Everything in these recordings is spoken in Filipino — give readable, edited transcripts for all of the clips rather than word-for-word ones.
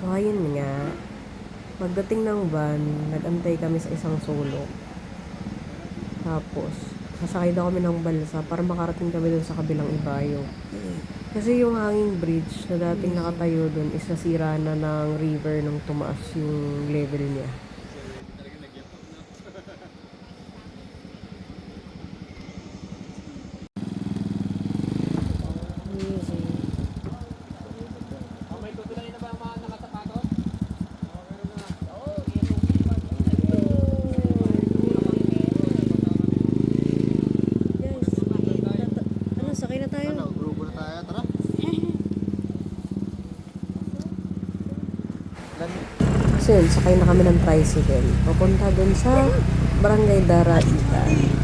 So, ayun nga. Pagdating ng van, nag-antay kami sa isang sulok. Tapos, sasakay daw kami ng balsa para makarating kami dun sa kabilang ibayo. Kasi yung hanging bridge na dating nakatayo dun is nasira na ng river nung tumaas yung level niya. Ano, sakay na tayo? Ano, grupo na tayo, tara. Kasi yun, sakay na kami ng tricycle. Papunta dun sa Barangay Daraitan.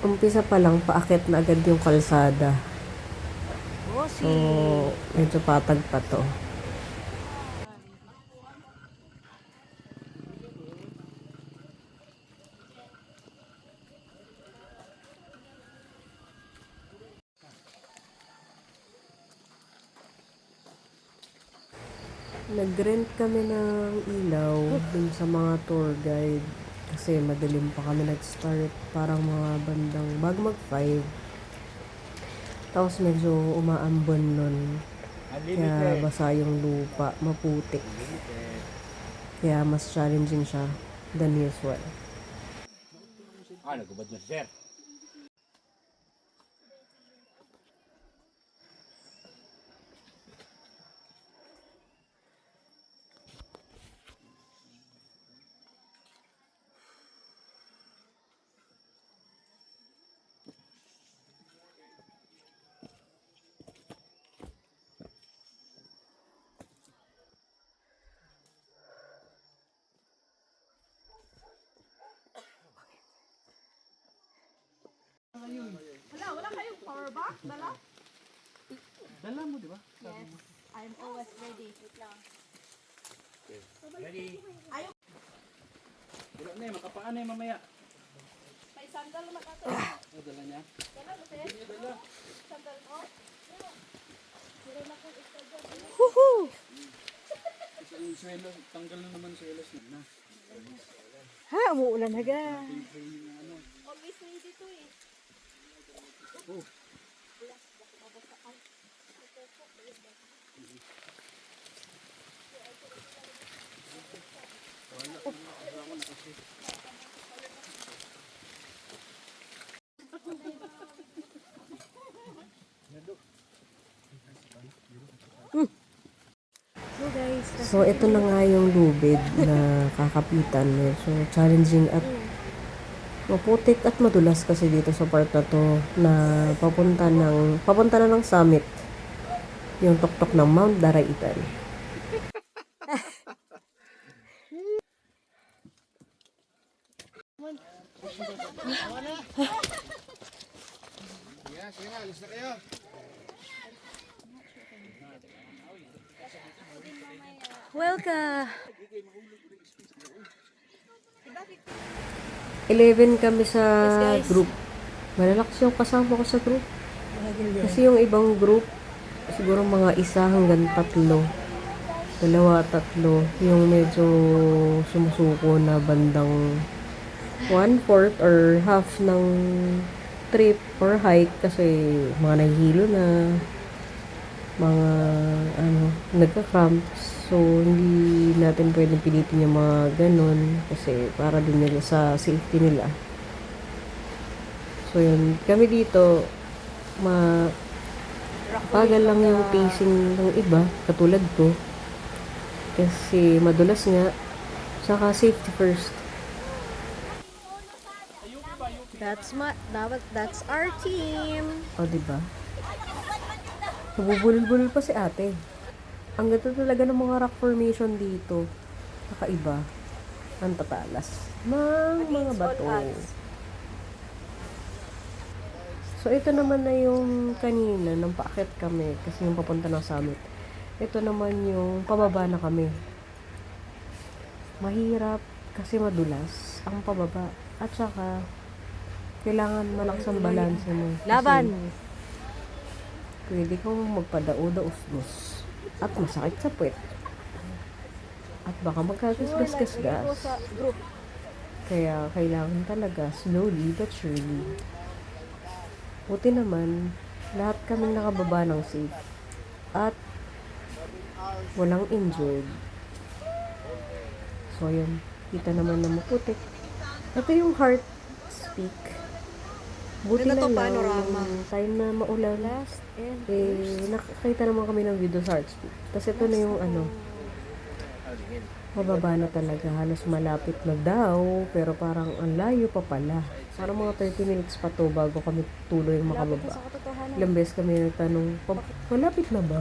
Umpisa pa lang, paakyat na agad yung kalsada. So, medyo patag pa to. Nag-rent kami ng ilaw dun sa mga tour guide. Kasi madilim pa kami nag-start. Parang mga bandang bago mag-5. Tapos medyo umaambon nun. Kaya basa yung lupa, maputik. Kaya mas challenging siya than usual. Nagubad na si sir. Wala kayong power bank? Dala? Dala mo, di ba? Yes. I'm always ready. Wait lang. Ready? Dala na eh, makapaan na eh mamaya. May sandal naman ato. Dala niya. Dala mo, sir? Sandal mo? Meron na kong extra dyan. Woohoo! Kasi yung swelo, tanggal na naman swelos na. Ha, umuulan na ga. Always ready to eh. Oh. So, ito na nga yung lubid na kakapitan. So, challenging at maputik at madulas kasi dito sa part na to na papunta na ng summit. Yung tuktok ng Mount Daraitan. Sige na, alis na kayo. Welcome! 11 kami sa group. Malalakas yung kasama ko sa group. Kasi yung ibang group, siguro mga isa hanggang 3. 2, 3. Yung medyo sumusuko na bandang 1/4 or half ng trip or hike kasi mga nahihilo na, mga nagka-cramps. So, hindi natin pwedeng pilitin yung mga ganun kasi para din nila sa safety nila. So, yun. Kami dito, pagal lang yung pacing ng iba, katulad ko. Kasi madulas nga, saka safety first. That's our team. O, diba? Nabubulol-bulol pa si ate. Ang ganda talaga ng mga rock formation dito. Kakaiba. Ang tatalas ng mga bato. So, ito naman na yung kanina, nang paakyat kami, kasi yung papunta ng summit. Ito naman yung pababa na kami. Mahirap kasi madulas ang pababa. At saka, kailangan malakas ang balanse mo. Laban! Pwede kang magpadao-daos-dos. At masakit sa puwet. At baka magkagasgas-gasgas. Sa group. Kaya kailangan talaga slowly but surely. Buti naman, lahat kami nakababa ng safe. At walang injured. So, yun. Kita naman na maputik. Ito yung Heart Peak. Buti Ganda na to, lang, panorama. time na maulan, Last and nakakita naman kami ng view sa Heart Peak. Tapos ito na yung mababa na talaga. Halos malapit na daw, pero parang ang layo pa pala. Parang mga 30 minutes pa to bago kami tuloy makababa. sa katotohanan. Ilang beses kami nagtanong, malapit na ba?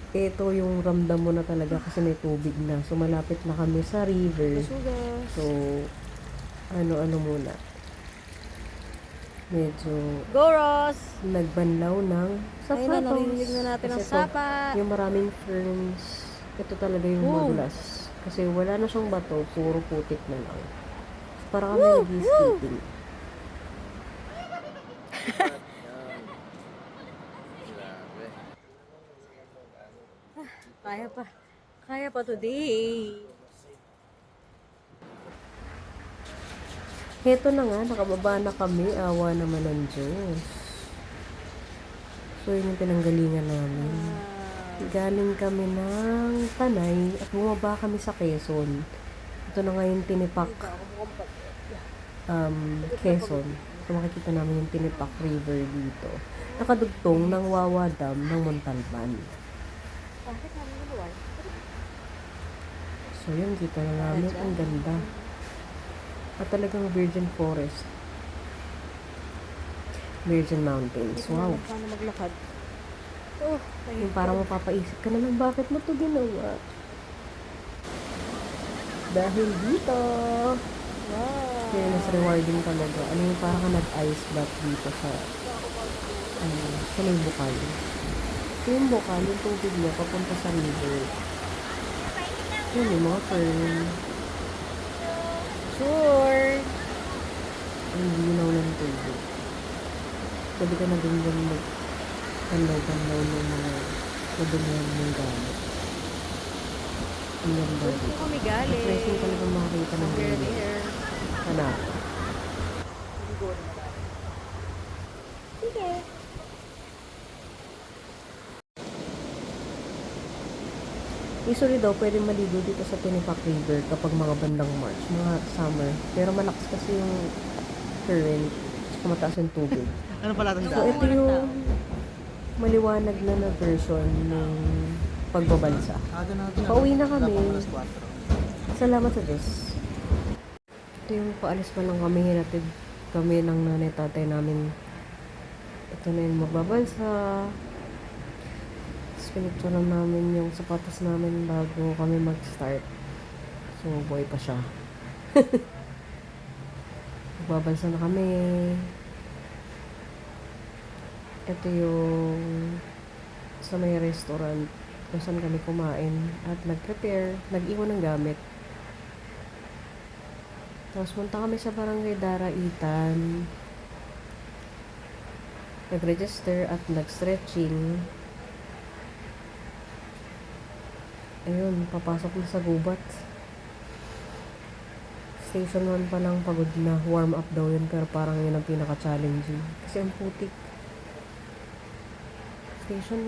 Ito yung ramdam mo na talaga kasi may tubig na. So, malapit na kami sa river. Sugar. So, ano-ano muna. Medyo Go, Ross! nagbanlaw ng sapatos. Ayun na, narinig na natin ang Kasi ito, sapa. yung maraming ferns, ito talaga yung madulas. Kasi wala na siyang bato, puro putik na lang. Para kami nag-skating. Kaya pa. Kaya pa today. Heto na nga, nakababa na kami. Awa naman ng Diyos. So, yun yung pinanggalingan namin. Galing kami ng Tanay at bumaba kami sa Quezon. Ito na nga yung Tinipak Quezon. So, makikita namin yung Tinipak River dito. Nakadugtong ng Wawa Dam ng Montalban. So, yun, kita na namin. Ang ganda. At talagang virgin forest. Virgin mountains. Wow. Paano maglakad? Yung parang mapapaisip ka na lang, bakit mo to ginawa? Dahil dito. Wow. Kaya mas rewarding talaga. Ano yung parang ka nag-ice bath dito sa may bukal. So yung bukal, yung tubig niya papunta sa river. Yun, yung mga fern. Sure. Ang linaw ng tubig. Pwede ka na din mag-banlaw-banlaw ng mga madumihan ng gamit. Ang ganda Saan dito. kami galing? Refreshing talaga makakita ng We're ganyan. there. Hanap. Sige. Usually daw, pwede maligo dito sa Tinipak River kapag mga bandang March, mga summer. Pero malakas kasi yung current, at mataas yung tubig. Ano pala ito? So, ito yung maliwanag na version ng pagbabansa. Pauwi na kami. Salamat sa Diyos. Ito yung paalis pa lang kami, hinatid kami ng nanay tatay namin. Ito na yung magbabansa. Pinicturean namin yung sapatos namin bago kami mag-start. So, boy pa siya. Magbabansa na kami. Ito yung sa may restaurant kung saan kami kumain at nag-prepare, nag-iwan ng gamit. Tapos punta kami sa barangay Daraitan. Nag-register at nag-stretching. Ayun, papasok na sa gubat. Station 1 pa lang pagod na. Warm up daw yun, pero parang yun ang pinaka-challenging. Kasi ang putik. Station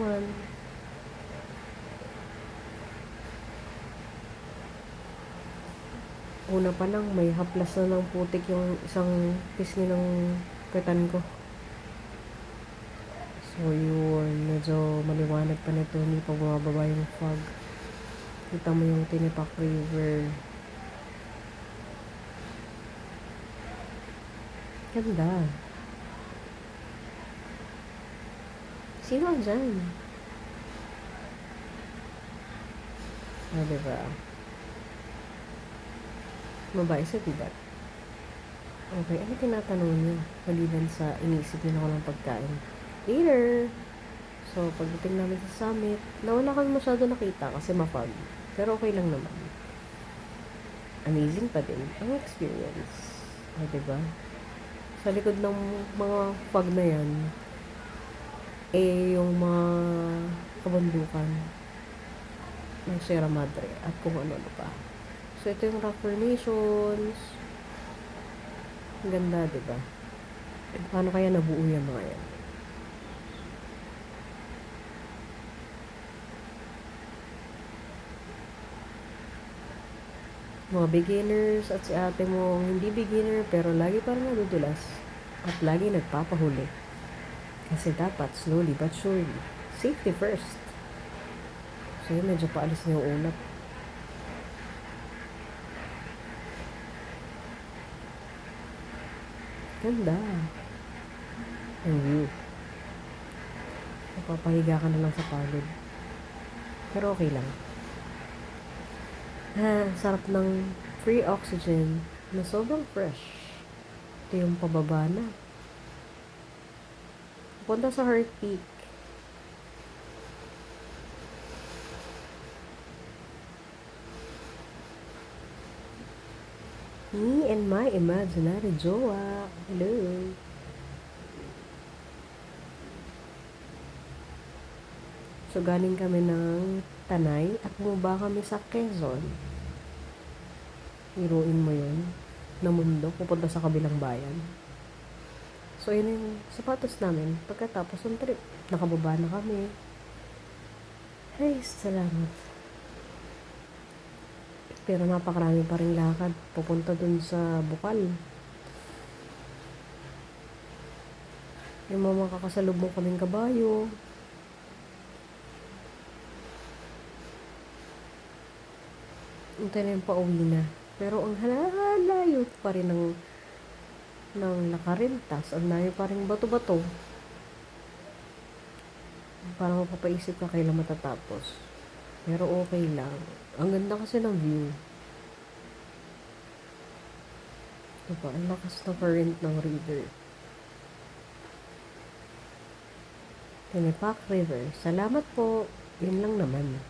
1. Una pa lang, may haplas na ng putik yung isang pisngi ng petan ko. So yun, medyo maliwanag pa nito, hindi pa bumababa yung fog. Kita mo yung Tinipak River. Ganda. Sino andyan? Ah, diba? Babae sa gubat. Okay, ano tinatanong niyo? Maliban sa iniisip niyo na ako ng pagkain. Later! So, pagdating namin sa summit, nawala kami masyado nakita kasi mapag. Pero okay lang naman. Amazing pa din ang experience. Ay, diba? Sa likod ng mga fog na yan, yung mga kabundukan ng Sierra Madre at kung ano-ano pa. So, ito yung rock formations. Ang ganda, diba? Paano kaya nabuo yung mga yan? Mga beginners at si ate mo hindi beginner pero lagi pa rin nadudulas at lagi nagpapahuli. Kasi dapat slowly but surely. Safety first. So yun, medyo paalis na yung ulap. Ganda. Ang view. Napapahiga ka na lang sa pagod. Pero okay lang. Sarap ng free oxygen na sobrang fresh. Ito yung pababa na. Punta sa Heart Peak. Me and my imaginary jowa. Hello. So, galing kami ng Tanay at bumaba kami sa Quezon. Iruin mo yun. Na mundo, pupunta sa kabilang bayan. So, yun yung sapatos namin. Pagkatapos ng trip, nakababa na kami. Ay, salamat. Pero napakarami pa rin lakad. Pupunta dun sa Bukal. Yung mga makakasalubong kaming kabayo. Hintay na yung pauwi na. Pero ang halayo pa rin ng nakarintas. Ang layo pa rin bato-bato. Parang mapapaisip ka kailan matatapos. Pero okay lang. Ang ganda kasi ng view. Diba? Ang lakas ng current ng river. Tinipak River. Salamat po. Yun lang naman.